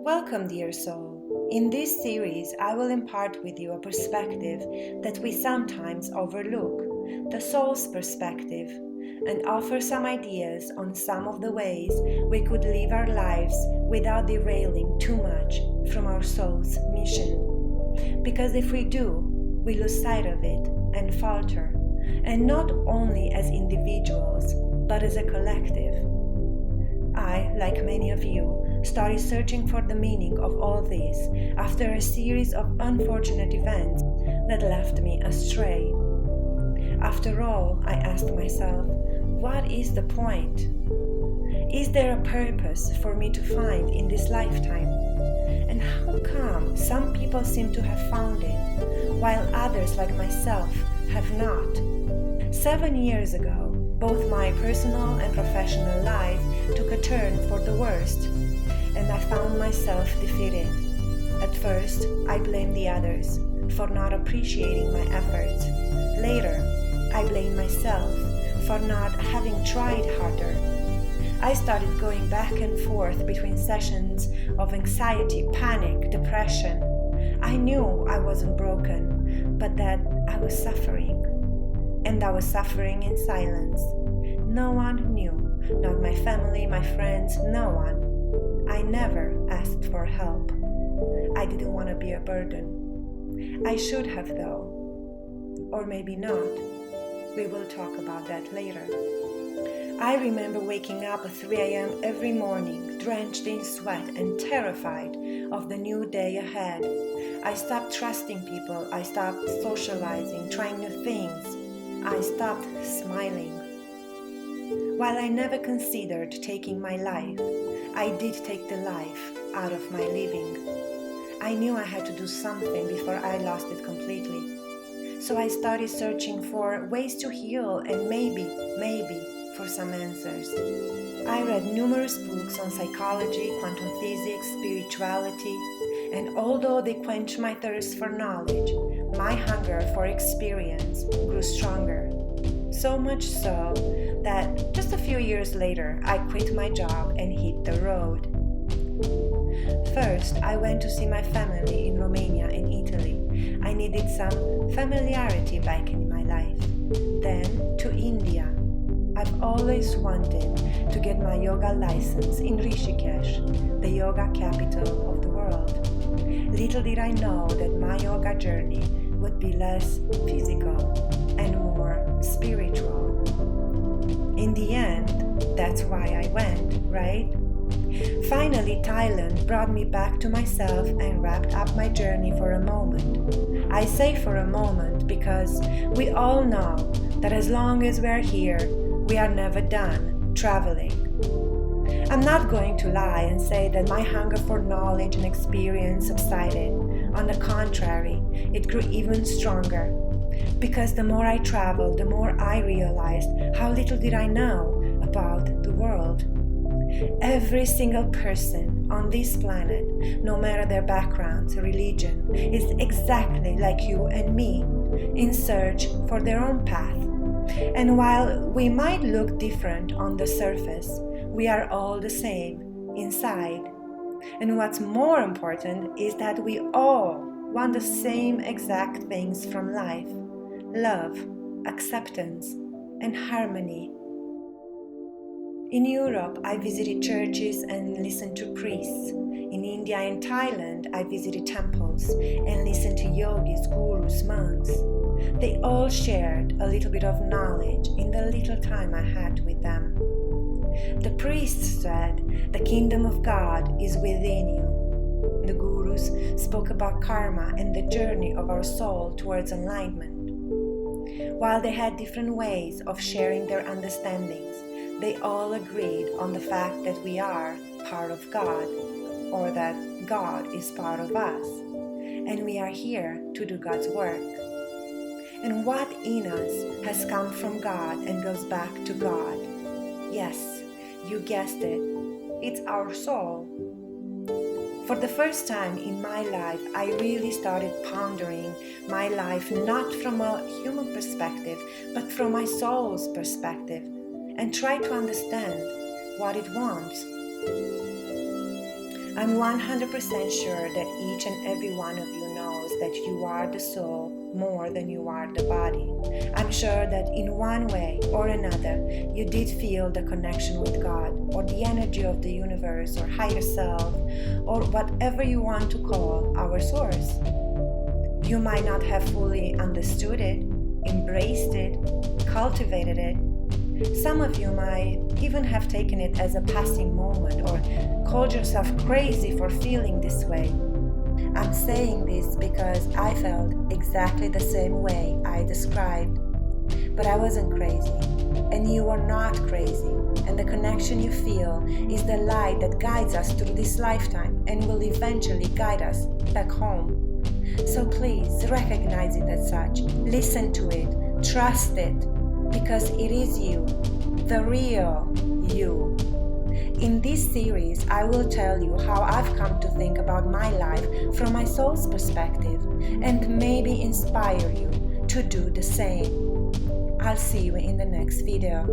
Welcome, dear soul. In this series, I will impart with you a perspective that we sometimes overlook, the soul's perspective, and offer some ideas on some of the ways we could live our lives without derailing too much from our soul's mission. Because if we do, we lose sight of it and falter, and not only as individuals, but as a collective. I, like many of you, started searching for the meaning of all this after a series of unfortunate events that left me astray. After all, I asked myself, what is the point? Is there a purpose for me to find in this lifetime? And how come some people seem to have found it, while others like myself have not? 7 years ago, both my personal and professional life took a turn for the worst, and I found myself defeated. At first, I blamed the others for not appreciating my efforts. Later, I blamed myself for not having tried harder. I started going back and forth between sessions of anxiety, panic, depression. I knew I wasn't broken, but that I was suffering. And I was suffering in silence. No one knew, not my family, my friends, no one. I never asked for help. I didn't want to be a burden. I should have, though. Or maybe not. We will talk about that later. I remember waking up at 3 a.m. every morning, drenched in sweat and terrified of the new day ahead. I stopped trusting people. I stopped socializing, trying new things. I stopped smiling. While I never considered taking my life, I did take the life out of my living. I knew I had to do something before I lost it completely. So I started searching for ways to heal and maybe for some answers. I read numerous books on psychology, quantum physics, spirituality, and although they quenched my thirst for knowledge, my hunger for experience grew stronger. So much so that just a few years later, I quit my job and hit the road. First, I went to see my family in Romania and Italy. I needed some familiarity back in my life. Then to India. I've always wanted to get my yoga license in Rishikesh, the yoga capital of the world. Little did I know that my yoga journey would be less physical and more spiritual. In the end, that's why I went, right? Finally, Thailand brought me back to myself and wrapped up my journey for a moment. I say for a moment because we all know that as long as we're here, we are never done traveling. I'm not going to lie and say that my hunger for knowledge and experience subsided. On the contrary, it grew even stronger. Because the more I traveled, the more I realized how little did I know about the world. Every single person on this planet, no matter their background, religion, is exactly like you and me, in search for their own path. And while we might look different on the surface, we are all the same inside. And what's more important is that we all want the same exact things from life: love, acceptance, and harmony. In Europe, I visited churches and listened to priests. In India and Thailand, I visited temples and listened to yogis, gurus, monks. They all shared a little bit of knowledge in the little time I had with them. The priests said, "The kingdom of God is within you." The gurus spoke about karma and the journey of our soul towards enlightenment. While they had different ways of sharing their understandings, they all agreed on the fact that we are part of God, or that God is part of us, and we are here to do God's work. And what in us has come from God and goes back to God? Yes, you guessed it, it's our soul. For the first time in my life, I really started pondering my life not from a human perspective, but from my soul's perspective, and try to understand what it wants. I'm 100% sure that each and every one of you knows that you are the soul more than you are the body. I'm sure that in one way or another you did feel the connection with God, or the energy of the universe, or higher self, or whatever you want to call our source. You might not have fully understood it, embraced it, cultivated it. Some of you might even have taken it as a passing moment or called yourself crazy for feeling this way. I'm saying this because I felt exactly the same way I described. But I wasn't crazy, and you are not crazy, and the connection you feel is the light that guides us through this lifetime and will eventually guide us back home. So please recognize it as such, listen to it, trust it, because it is you, the real you. In this series, I will tell you how I've come to think about my life from my soul's perspective and maybe inspire you to do the same. I'll see you in the next video.